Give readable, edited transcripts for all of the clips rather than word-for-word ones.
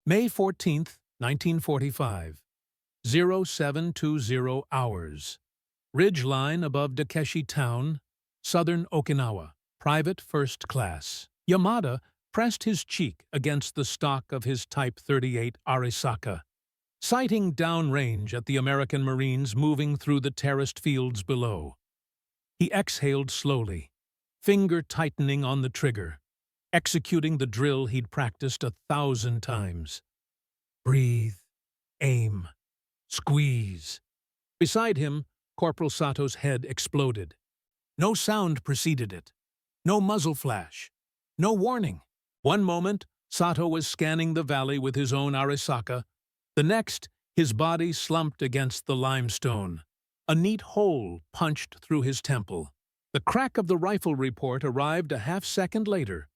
May 14th, 1945. 0720 hours. Ridge line above Dakeshi Town, southern Okinawa. Private first class. Yamada pressed his cheek against the stock of his Type 38 Arisaka, sighting downrange at the American Marines moving through the terraced fields below. He exhaled slowly, finger tightening on the trigger, executing the drill he'd practiced 1,000 times. Breathe, aim, squeeze. Beside him, Corporal Sato's head exploded. No sound preceded it. No muzzle flash. No warning. One moment, Sato was scanning the valley with his own Arisaka. The next, his body slumped against the limestone. A neat hole punched through his temple. The crack of the rifle report arrived a half-second later,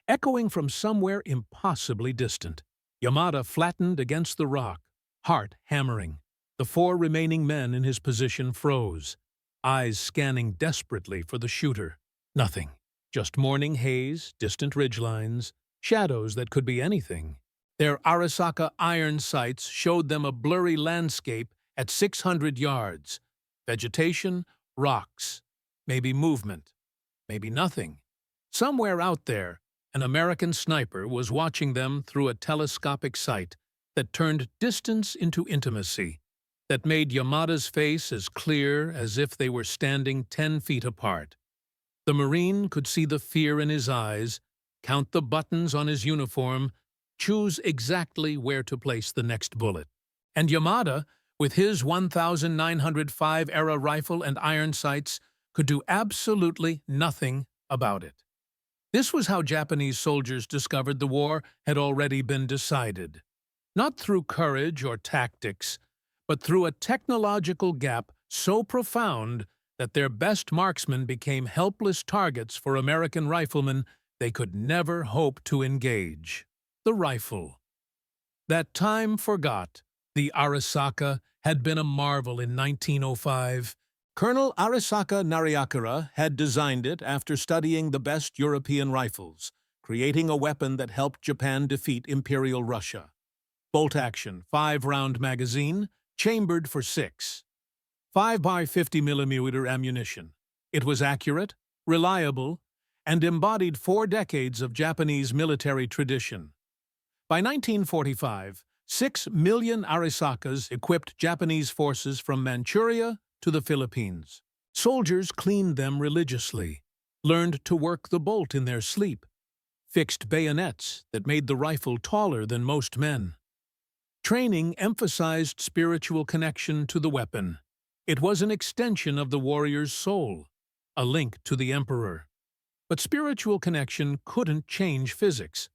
echoing from somewhere impossibly distant. Yamada flattened against the rock, heart hammering. The 4 remaining men in his position froze, eyes scanning desperately for the shooter. Nothing. Just morning haze, distant ridgelines, shadows that could be anything. Their Arisaka iron sights showed them a blurry landscape at 600 yards. Vegetation, rocks, maybe movement, maybe nothing. Somewhere out there, an American sniper was watching them through a telescopic sight that turned distance into intimacy, that made Yamada's face as clear as if they were standing 10 feet apart. The Marine could see the fear in his eyes, count the buttons on his uniform, choose exactly where to place the next bullet. And Yamada, with his 1905-era rifle and iron sights, could do absolutely nothing about it. This was how Japanese soldiers discovered the war had already been decided. Not through courage or tactics, but through a technological gap so profound that their best marksmen became helpless targets for American riflemen they could never hope to engage. The rifle. That time forgot, the Arisaka had been a marvel in 1905. Colonel Arisaka Nariakura had designed it after studying the best European rifles, creating a weapon that helped Japan defeat Imperial Russia. Bolt-action, 5-round magazine, chambered for 6. 5x50mm ammunition. It was accurate, reliable, and embodied 4 decades of Japanese military tradition. By 1945, 6 million Arisakas equipped Japanese forces from Manchuria to the Philippines. Soldiers cleaned them religiously, learned to work the bolt in their sleep, fixed bayonets that made the rifle taller than most men. Training emphasized spiritual connection to the weapon. It was an extension of the warrior's soul, a link to the emperor. But spiritual connection couldn't change physics.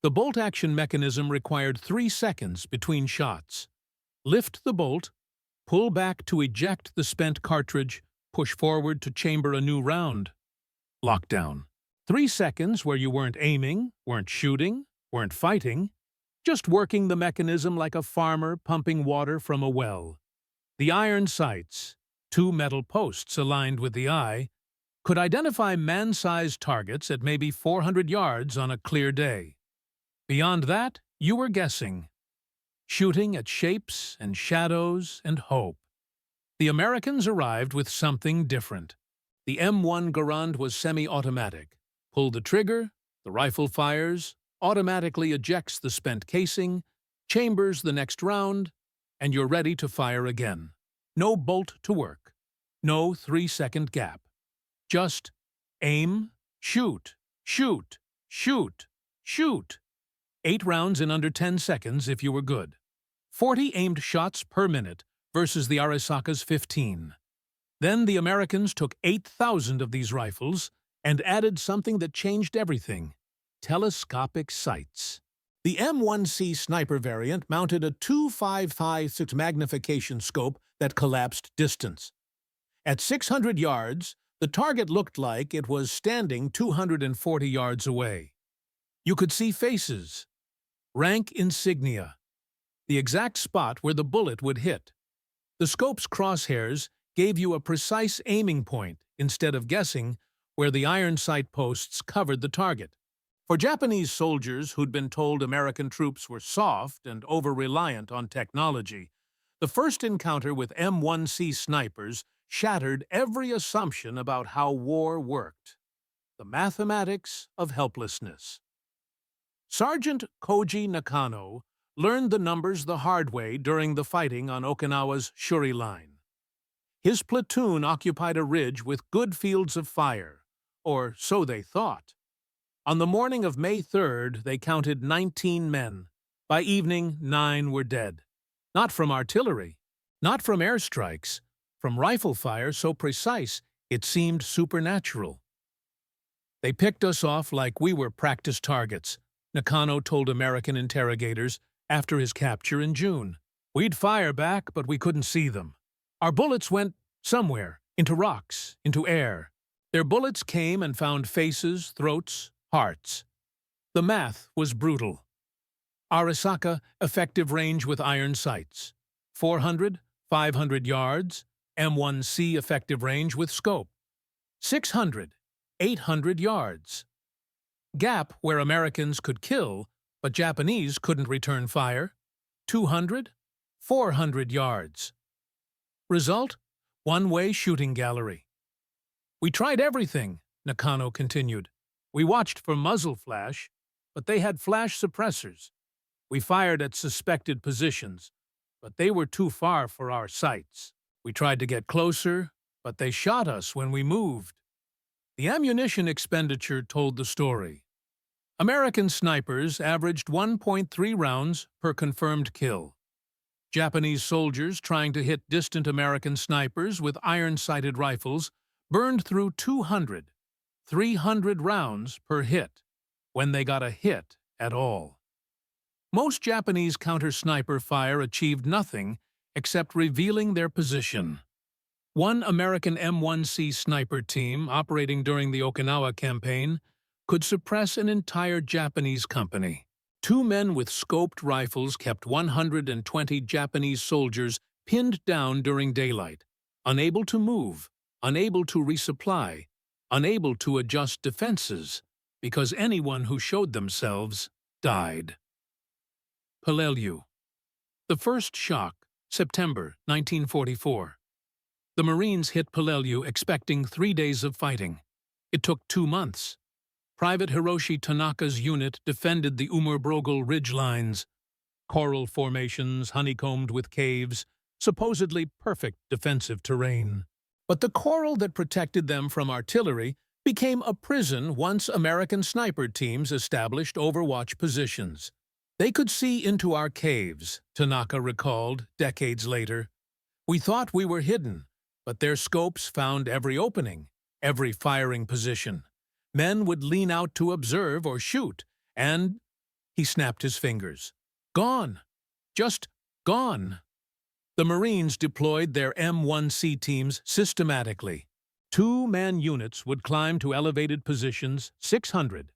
The bolt-action mechanism required 3 seconds between shots. Lift the bolt, pull back to eject the spent cartridge, push forward to chamber a new round. Lockdown. 3 seconds where you weren't aiming, weren't shooting, weren't fighting, just working the mechanism like a farmer pumping water from a well. The iron sights, 2 metal posts aligned with the eye, could identify man-sized targets at maybe 400 yards on a clear day. Beyond that, you were guessing, shooting at shapes and shadows and hope. The Americans arrived with something different. The M1 Garand was semi-automatic. Pull the trigger, the rifle fires, automatically ejects the spent casing, chambers the next round, and you're ready to fire again. No bolt to work. No 3-second gap. Just aim, shoot, shoot, shoot, shoot. 8 rounds in under 10 seconds if you were good. 40 aimed shots per minute versus the Arisaka's 15. Then the Americans took 8,000 of these rifles and added something that changed everything: telescopic sights. The M1C sniper variant mounted a 2.556 magnification scope that collapsed distance. At 600 yards, the target looked like it was standing 240 yards away. You could see faces, rank insignia, the exact spot where the bullet would hit. The scope's crosshairs gave you a precise aiming point instead of guessing where the iron sight posts covered the target. For Japanese soldiers who'd been told American troops were soft and over-reliant on technology, the first encounter with M1C snipers shattered every assumption about how war worked. The mathematics of helplessness. Sergeant Koji Nakano learned the numbers the hard way during the fighting on Okinawa's Shuri Line. His platoon occupied a ridge with good fields of fire, or so they thought. On the morning of May 3rd, they counted 19 men. By evening, 9 were dead. Not from artillery, not from airstrikes, from rifle fire so precise it seemed supernatural. They picked us off like we were practice targets, Nakano told American interrogators after his capture in June. We'd fire back, but we couldn't see them. Our bullets went somewhere, into rocks, into air. Their bullets came and found faces, throats, hearts. The math was brutal. Arisaka, effective range with iron sights. 400, 500 yards. M1C, effective range with scope. 600, 800 yards. Gap where Americans could kill, but Japanese couldn't return fire. 200, 400 yards. Result? One-way shooting gallery. We tried everything, Nakano continued. We watched for muzzle flash, but they had flash suppressors. We fired at suspected positions, but they were too far for our sights. We tried to get closer, but they shot us when we moved. The ammunition expenditure told the story. American snipers averaged 1.3 rounds per confirmed kill. Japanese soldiers trying to hit distant American snipers with iron-sighted rifles burned through 200, 300 rounds per hit, when they got a hit at all. Most Japanese counter-sniper fire achieved nothing except revealing their position. One American M1C sniper team operating during the Okinawa campaign could suppress an entire Japanese company. 2 men with scoped rifles kept 120 Japanese soldiers pinned down during daylight, unable to move, unable to resupply, unable to adjust defenses, because anyone who showed themselves died. Peleliu. The first shock, September 1944. The Marines hit Peleliu expecting 3 days of fighting. It took 2 months. Private Hiroshi Tanaka's unit defended the Umurbrogel ridge lines, coral formations honeycombed with caves, supposedly perfect defensive terrain. But the coral that protected them from artillery became a prison once American sniper teams established overwatch positions. They could see into our caves, Tanaka recalled decades later. We thought we were hidden, but their scopes found every opening, every firing position. Men would lean out to observe or shoot, and he snapped his fingers. Gone. Just gone. The Marines deployed their M1C teams systematically. 2-man units would climb to elevated positions 600,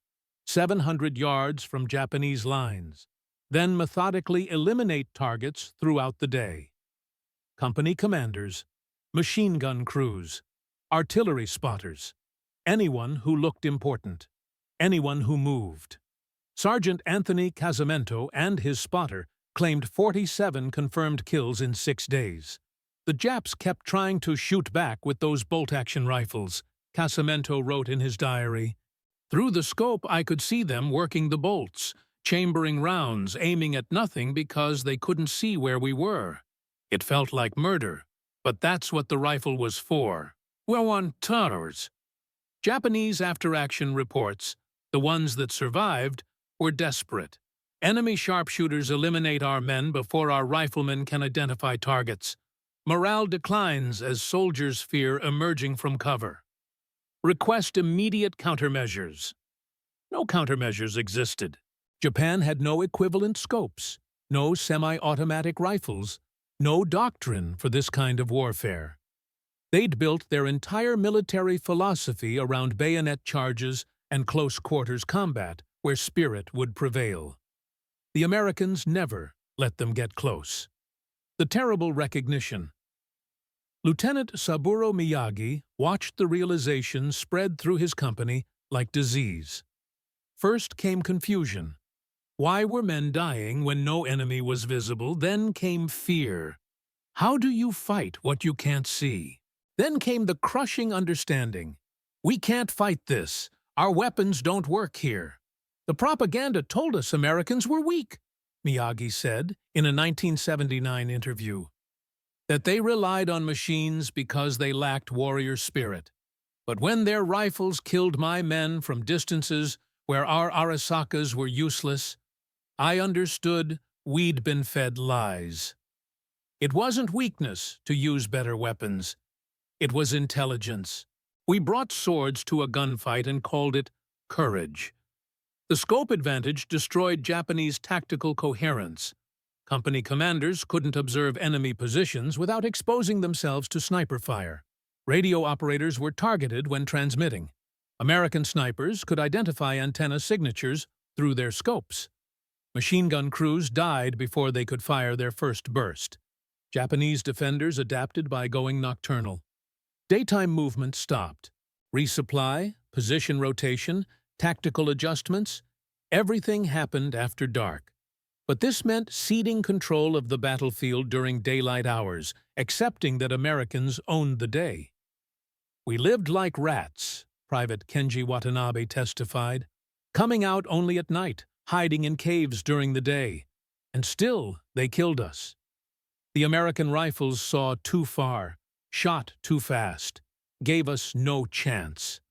700 yards from Japanese lines, then methodically eliminate targets throughout the day. Company commanders, machine gun crews, artillery spotters, anyone who looked important, anyone who moved. Sergeant Anthony Casamento and his spotter claimed 47 confirmed kills in 6 days. The Japs kept trying to shoot back with those bolt-action rifles, Casamento wrote in his diary. Through the scope I could see them working the bolts, chambering rounds, aiming at nothing because they couldn't see where we were. It felt like murder, but that's what the rifle was for. We want terrors. Japanese after-action reports, the ones that survived, were desperate. Enemy sharpshooters eliminate our men before our riflemen can identify targets. Morale declines as soldiers fear emerging from cover. Request immediate countermeasures. No countermeasures existed. Japan had no equivalent scopes, no semi-automatic rifles, no doctrine for this kind of warfare. They'd built their entire military philosophy around bayonet charges and close-quarters combat, where spirit would prevail. The Americans never let them get close. The terrible recognition. Lieutenant Saburo Miyagi watched the realization spread through his company like disease. First came confusion. Why were men dying when no enemy was visible? Then came fear. How do you fight what you can't see? Then came the crushing understanding. We can't fight this. Our weapons don't work here. The propaganda told us Americans were weak, Miyagi said in a 1979 interview. That they relied on machines because they lacked warrior spirit. But when their rifles killed my men from distances where our Arisakas were useless, I understood we'd been fed lies. It wasn't weakness to use better weapons. It was intelligence. We brought swords to a gunfight and called it courage. The scope advantage destroyed Japanese tactical coherence. Company commanders couldn't observe enemy positions without exposing themselves to sniper fire. Radio operators were targeted when transmitting. American snipers could identify antenna signatures through their scopes. Machine gun crews died before they could fire their first burst. Japanese defenders adapted by going nocturnal. Daytime movement stopped. Resupply, position rotation, tactical adjustments, everything happened after dark. But this meant ceding control of the battlefield during daylight hours, accepting that Americans owned the day. We lived like rats, Private Kenji Watanabe testified, coming out only at night, hiding in caves during the day. And still, they killed us. The American rifles saw too far, shot too fast, gave us no chance.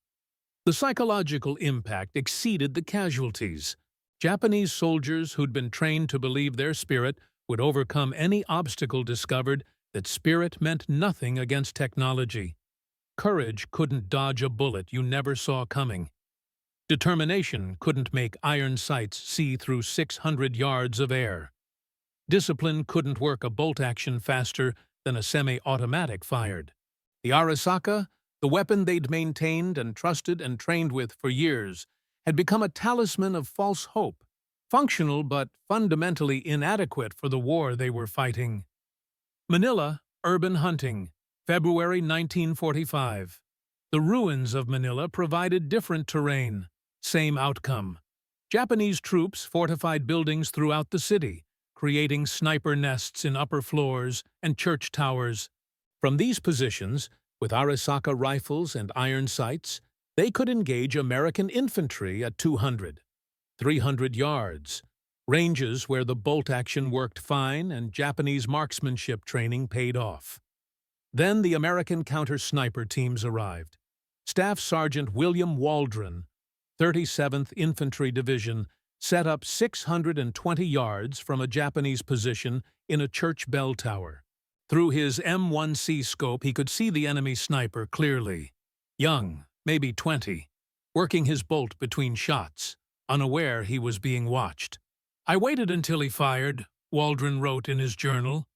The psychological impact exceeded the casualties. Japanese soldiers who'd been trained to believe their spirit would overcome any obstacle discovered that spirit meant nothing against technology. Courage couldn't dodge a bullet you never saw coming. Determination couldn't make iron sights see through 600 yards of air. Discipline couldn't work a bolt action faster than a semi-automatic fired. The Arisaka, the weapon they'd maintained and trusted and trained with for years, had become a talisman of false hope, functional but fundamentally inadequate for the war they were fighting. Manila, urban hunting, February 1945. The ruins of Manila provided different terrain, same outcome. Japanese troops fortified buildings throughout the city, creating sniper nests in upper floors and church towers. From these positions, with Arisaka rifles and iron sights, they could engage American infantry at 200, 300 yards, ranges where the bolt action worked fine and Japanese marksmanship training paid off. Then the American counter-sniper teams arrived. Staff Sergeant William Waldron, 37th Infantry Division, set up 620 yards from a Japanese position in a church bell tower. Through his M1C scope, he could see the enemy sniper clearly. Young, maybe 20, working his bolt between shots, unaware he was being watched. I waited until he fired, Waldron wrote in his journal.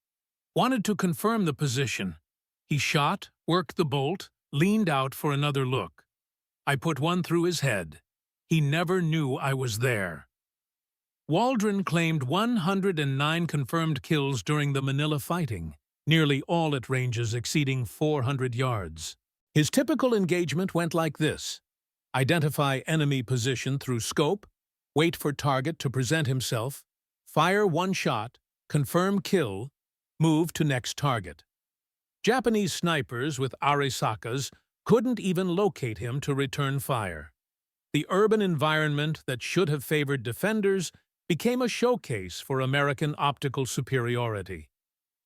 Wanted to confirm the position. He shot, worked the bolt, leaned out for another look. I put one through his head. He never knew I was there. Waldron claimed 109 confirmed kills during the Manila fighting, nearly all at ranges exceeding 400 yards. His typical engagement went like this: identify enemy position through scope, wait for target to present himself, fire one shot, confirm kill, move to next target. Japanese snipers with Arisakas couldn't even locate him to return fire. The urban environment that should have favored defenders became a showcase for American optical superiority.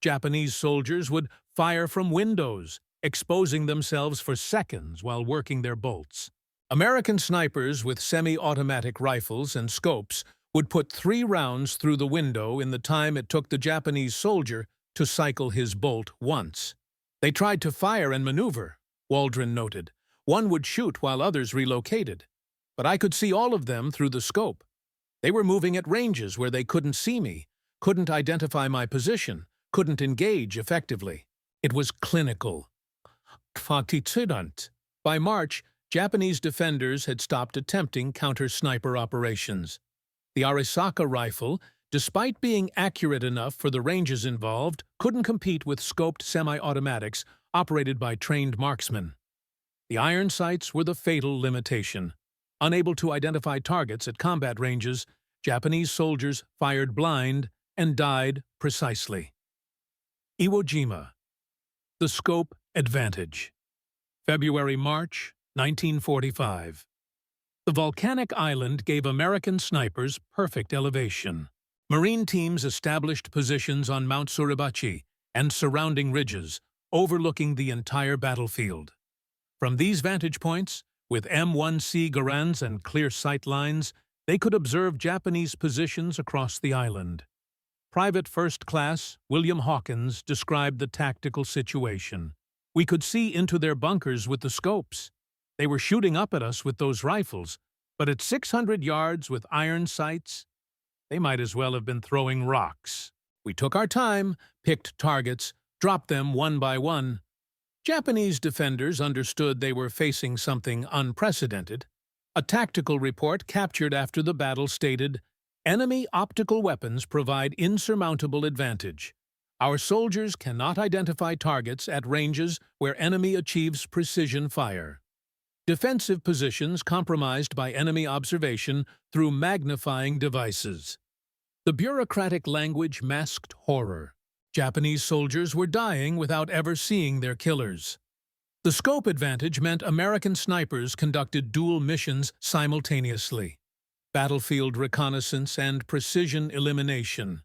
Japanese soldiers would fire from windows, exposing themselves for seconds while working their bolts. American snipers with semi-automatic rifles and scopes would put 3 rounds through the window in the time it took the Japanese soldier to cycle his bolt once. They tried to fire and maneuver, Waldron noted. One would shoot while others relocated. But I could see all of them through the scope. They were moving at ranges where they couldn't see me, couldn't identify my position, couldn't engage effectively. It was clinical. By March, Japanese defenders had stopped attempting counter-sniper operations. The Arisaka rifle, despite being accurate enough for the ranges involved, couldn't compete with scoped semi-automatics operated by trained marksmen. The iron sights were the fatal limitation. Unable to identify targets at combat ranges, Japanese soldiers fired blind and died precisely. Iwo Jima. The Scope Advantage. February-March 1945. The volcanic island gave American snipers perfect elevation. Marine teams established positions on Mount Suribachi and surrounding ridges, overlooking the entire battlefield. From these vantage points, with M1C Garands and clear sight lines, they could observe Japanese positions across the island. Private First Class William Hawkins described the tactical situation. "We could see into their bunkers with the scopes. They were shooting up at us with those rifles, but at 600 yards with iron sights, they might as well have been throwing rocks. We took our time, picked targets, dropped them one by one. Japanese defenders understood they were facing something unprecedented. A tactical report captured after the battle stated, 'Enemy optical weapons provide insurmountable advantage. Our soldiers cannot identify targets at ranges where enemy achieves precision fire. Defensive positions compromised by enemy observation through magnifying devices.' The bureaucratic language masked horror. Japanese soldiers were dying without ever seeing their killers. The scope advantage meant American snipers conducted dual missions simultaneously: battlefield reconnaissance and precision elimination.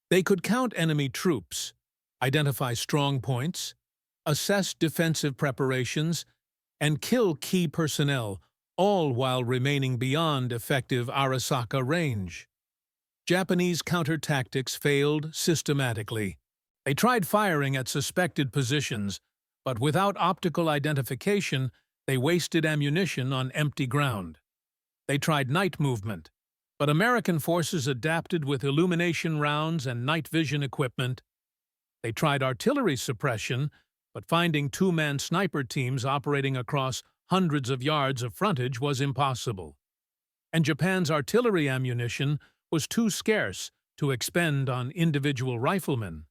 They could count enemy troops, identify strong points, assess defensive preparations, and kill key personnel, all while remaining beyond effective Arisaka range. Japanese counter-tactics failed systematically. They tried firing at suspected positions, but without optical identification, they wasted ammunition on empty ground. They tried night movement, but American forces adapted with illumination rounds and night vision equipment. They tried artillery suppression, but finding two-man sniper teams operating across hundreds of yards of frontage was impossible. And Japan's artillery ammunition was too scarce to expend on individual riflemen.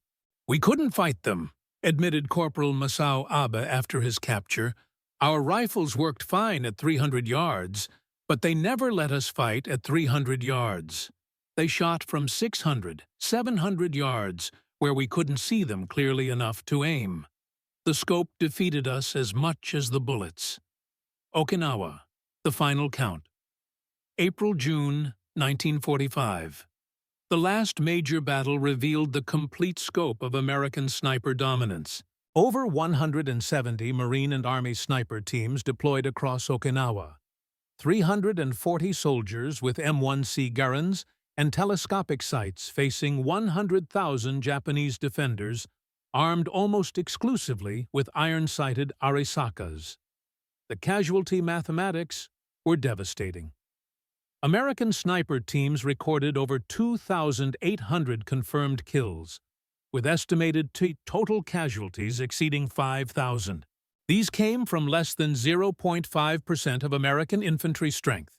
"We couldn't fight them," admitted Corporal Masao Abe after his capture. "Our rifles worked fine at 300 yards, but they never let us fight at 300 yards. They shot from 600, 700 yards, where we couldn't see them clearly enough to aim. The scope defeated us as much as the bullets." Okinawa. The final count. April-June 1945. The last major battle revealed the complete scope of American sniper dominance. Over 170 Marine and Army sniper teams deployed across Okinawa. 340 soldiers with M1C Garands and telescopic sights facing 100,000 Japanese defenders, armed almost exclusively with iron-sighted Arisakas. The casualty mathematics were devastating. American sniper teams recorded over 2,800 confirmed kills, with estimated total casualties exceeding 5,000. These came from less than 0.5% of American infantry strength,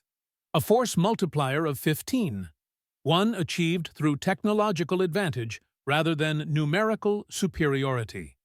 a force multiplier of 15, one achieved through technological advantage rather than numerical superiority.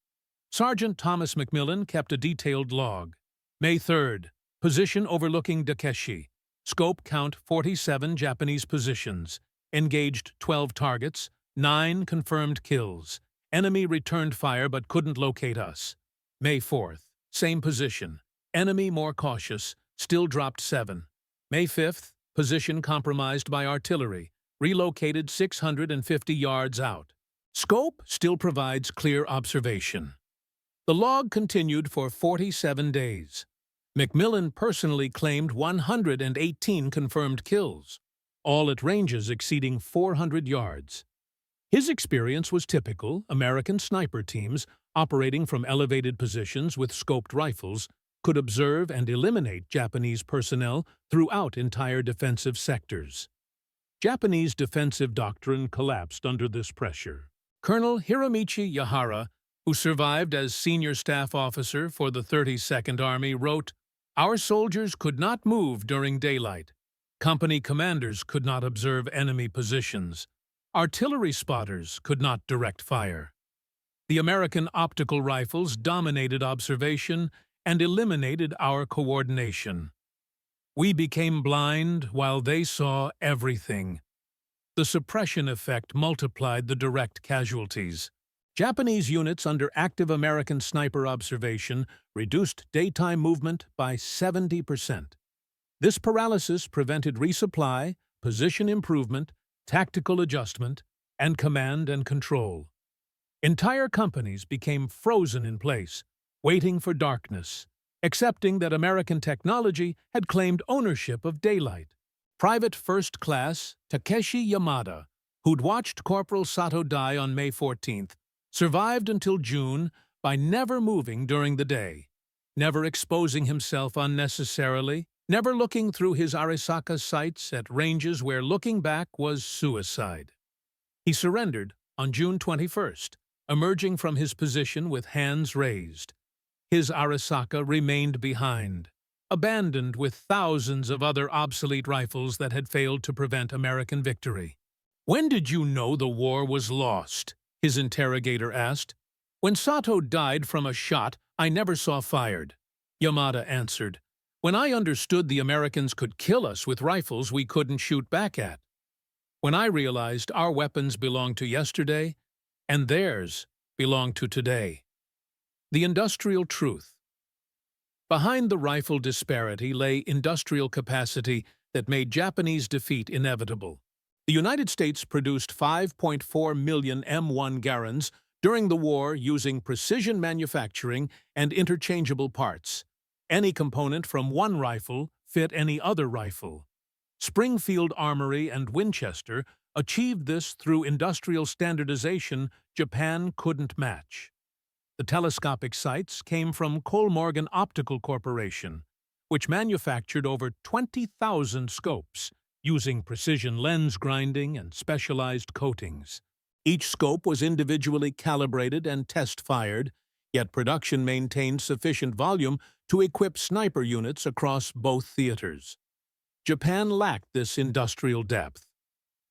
Sergeant Thomas McMillan kept a detailed log. May 3rd, position overlooking Dakeshi. Scope count 47 Japanese positions. Engaged 12 targets, 9 confirmed kills. Enemy returned fire but couldn't locate us. May 4th, same position. Enemy more cautious, still dropped 7. May 5th, position compromised by artillery, relocated 650 yards out. Scope still provides clear observation. The log continued for 47 days. McMillan personally claimed 118 confirmed kills, all at ranges exceeding 400 yards. His experience was typical. American sniper teams, operating from elevated positions with scoped rifles, could observe and eliminate Japanese personnel throughout entire defensive sectors. Japanese defensive doctrine collapsed under this pressure. Colonel Hiromichi Yahara, who survived as senior staff officer for the 32nd Army, wrote, "Our soldiers could not move during daylight. Company commanders could not observe enemy positions. Artillery spotters could not direct fire. The American optical rifles dominated observation and eliminated our coordination." We became blind while they saw everything. The suppression effect multiplied the direct casualties. Japanese units under active American sniper observation reduced daytime movement by 70%. This paralysis prevented resupply, position improvement, tactical adjustment, and command and control. Entire companies became frozen in place, waiting for darkness, accepting that American technology had claimed ownership of daylight. Private First Class Takeshi Yamada, who'd watched Corporal Sato die on May 14th, survived until June by never moving during the day, never exposing himself unnecessarily, never looking through his Arisakas sights at ranges where looking back was suicide. He surrendered on June 21st, emerging from his position with hands raised. His Arisaka remained behind, abandoned with thousands of other obsolete rifles that had failed to prevent American victory. "When did you know the war was lost?" his interrogator asked. "When Sato died from a shot I never saw fired," Yamada answered. "When I understood the Americans could kill us with rifles we couldn't shoot back at. When I realized our weapons belonged to yesterday, and theirs belonged to today." The industrial truth. Behind the rifle disparity lay industrial capacity that made Japanese defeat inevitable. The United States produced 5.4 million M1 Garands during the war using precision manufacturing and interchangeable parts. Any component from one rifle fit any other rifle. Springfield Armory and Winchester achieved this through industrial standardization Japan couldn't match. The telescopic sights came from Kohlmorgen Optical Corporation, which manufactured over 20,000 scopes, using precision lens grinding and specialized coatings. Each scope was individually calibrated and test-fired, yet production maintained sufficient volume to equip sniper units across both theaters. Japan lacked this industrial depth.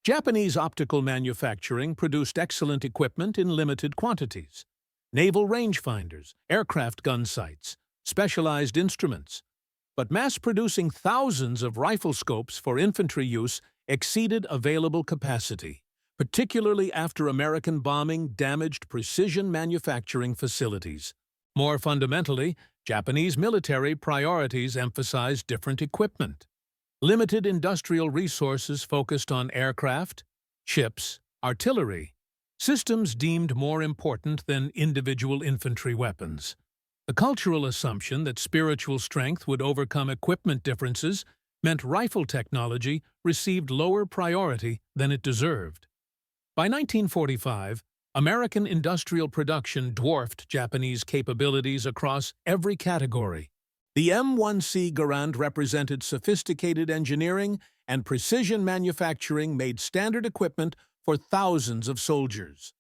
Japanese optical manufacturing produced excellent equipment in limited quantities. Naval rangefinders, aircraft gun sights, specialized instruments. But mass-producing thousands of rifle scopes for infantry use exceeded available capacity, particularly after American bombing damaged precision manufacturing facilities. More fundamentally, Japanese military priorities emphasized different equipment. Limited industrial resources focused on aircraft, ships, artillery, systems deemed more important than individual infantry weapons. The cultural assumption that spiritual strength would overcome equipment differences meant rifle technology received lower priority than it deserved. By 1945, American industrial production dwarfed Japanese capabilities across every category. The M1C Garand represented sophisticated engineering and precision manufacturing made standard equipment for thousands of soldiers.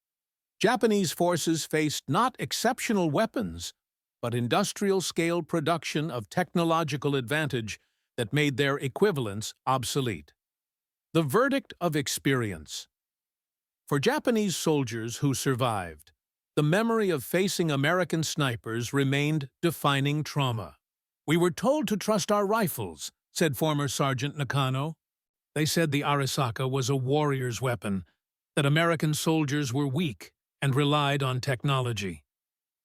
Japanese forces faced not exceptional weapons, but industrial-scale production of technological advantage that made their equivalents obsolete. The verdict of experience. For Japanese soldiers who survived, the memory of facing American snipers remained defining trauma. "We were told to trust our rifles," said former Sergeant Nakano. "They said the Arisaka was a warrior's weapon, that American soldiers were weak and relied on technology.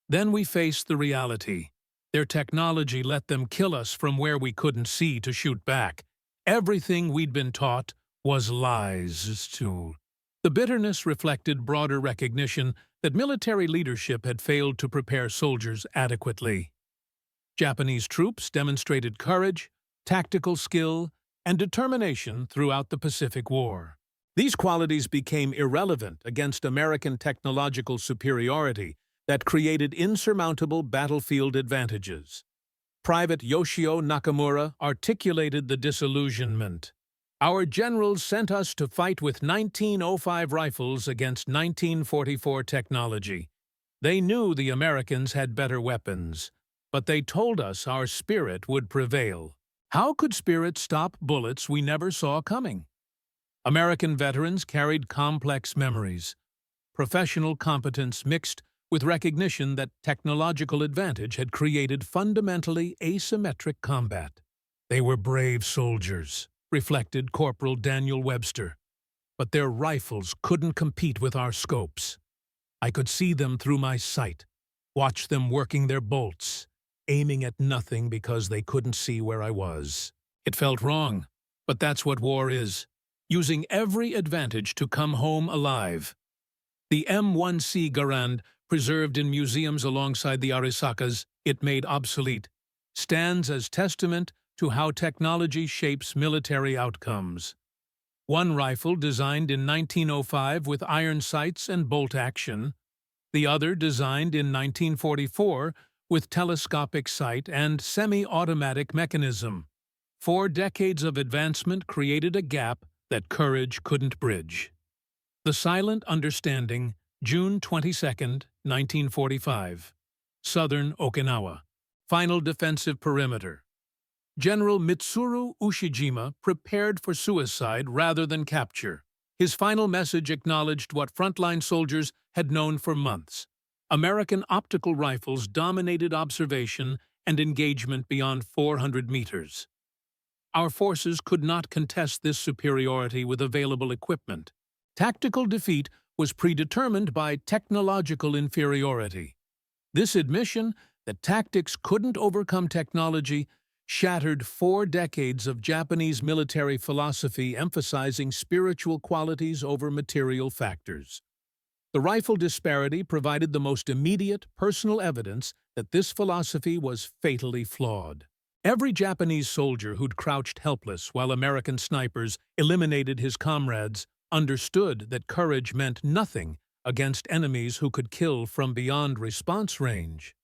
Then we faced the reality. Their technology let them kill us from where we couldn't see to shoot back. Everything we'd been taught was lies too." The bitterness reflected broader recognition that military leadership had failed to prepare soldiers adequately. Japanese troops demonstrated courage, tactical skill, and determination throughout the Pacific War. These qualities became irrelevant against American technological superiority that created insurmountable battlefield advantages. Private Yoshio Nakamura articulated the disillusionment. "Our generals sent us to fight with 1905 rifles against 1944 technology. They knew the Americans had better weapons, but they told us our spirit would prevail. How could spirit stop bullets we never saw coming?" American veterans carried complex memories, professional competence mixed with recognition that technological advantage had created fundamentally asymmetric combat. They were brave soldiers, reflected Corporal Daniel Webster, but their rifles couldn't compete with our scopes. I could see them through my sight, watch them working their bolts, aiming at nothing because they couldn't see where I was. It felt wrong, but that's what war is, using every advantage to come home alive. The M1C Garand, preserved in museums alongside the Arisakas, it made obsolete, stands as testament to how technology shapes military outcomes. One rifle designed in 1905 with iron sights and bolt action, the other designed in 1944 with telescopic sight and semi-automatic mechanism. 4 decades of advancement created a gap that courage couldn't bridge. The Silent Understanding, June 22, 1945. Southern Okinawa. Final defensive perimeter. General Mitsuru Ushijima prepared for suicide rather than capture. His final message acknowledged what frontline soldiers had known for months. American optical rifles dominated observation and engagement beyond 400 meters. Our forces could not contest this superiority with available equipment. Tactical defeat was predetermined by technological inferiority. This admission that tactics couldn't overcome technology shattered 4 decades of Japanese military philosophy emphasizing spiritual qualities over material factors. The rifle disparity provided the most immediate personal evidence that this philosophy was fatally flawed. Every Japanese soldier who'd crouched helpless while American snipers eliminated his comrades understood that courage meant nothing against enemies who could kill from beyond response range.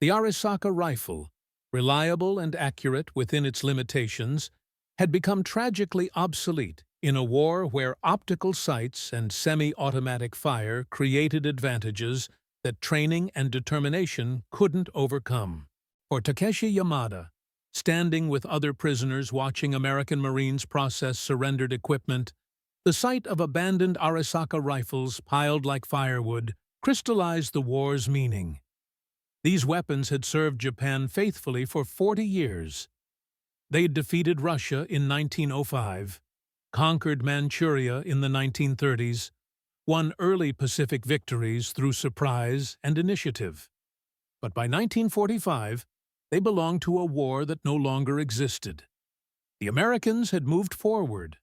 The Arisaka rifle, reliable and accurate within its limitations, had become tragically obsolete in a war where optical sights and semi-automatic fire created advantages that training and determination couldn't overcome. For Takeshi Yamada, standing with other prisoners watching American Marines process surrendered equipment, the sight of abandoned Arisaka rifles piled like firewood crystallized the war's meaning. These weapons had served Japan faithfully for 40 years. They had defeated Russia in 1905, conquered Manchuria in the 1930s, won early Pacific victories through surprise and initiative. But by 1945, they belonged to a war that no longer existed. The Americans had moved forward.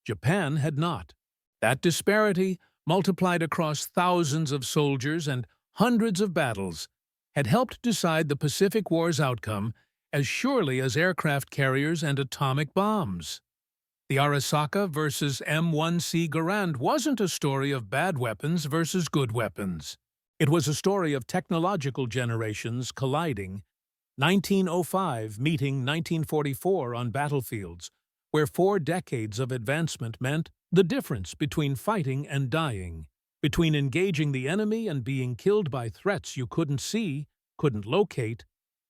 Japan had not. That disparity, multiplied across thousands of soldiers and hundreds of battles, had helped decide the Pacific War's outcome as surely as aircraft carriers and atomic bombs. The Arisaka versus M1C Garand wasn't a story of bad weapons versus good weapons. It was a story of technological generations colliding, 1905 meeting 1944 on battlefields, where 4 decades of advancement meant the difference between fighting and dying, between engaging the enemy and being killed by threats you couldn't see, couldn't locate,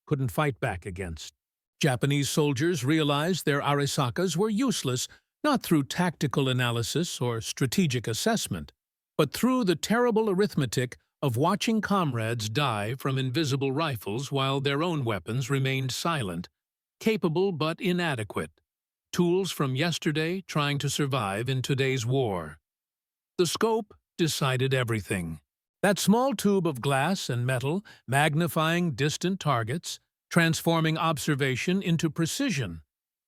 couldn't fight back against. Japanese soldiers realized their Arisakas were useless not through tactical analysis or strategic assessment, but through the terrible arithmetic of watching comrades die from invisible rifles while their own weapons remained silent, capable but inadequate. Tools from yesterday trying to survive in today's war. The scope decided everything. That small tube of glass and metal magnifying distant targets, transforming observation into precision.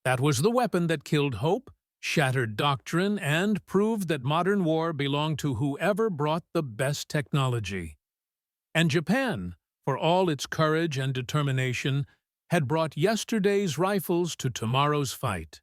That was the weapon that killed hope, shattered doctrine, and proved that modern war belonged to whoever brought the best technology. And Japan, for all its courage and determination, had brought yesterday's rifles to tomorrow's fight.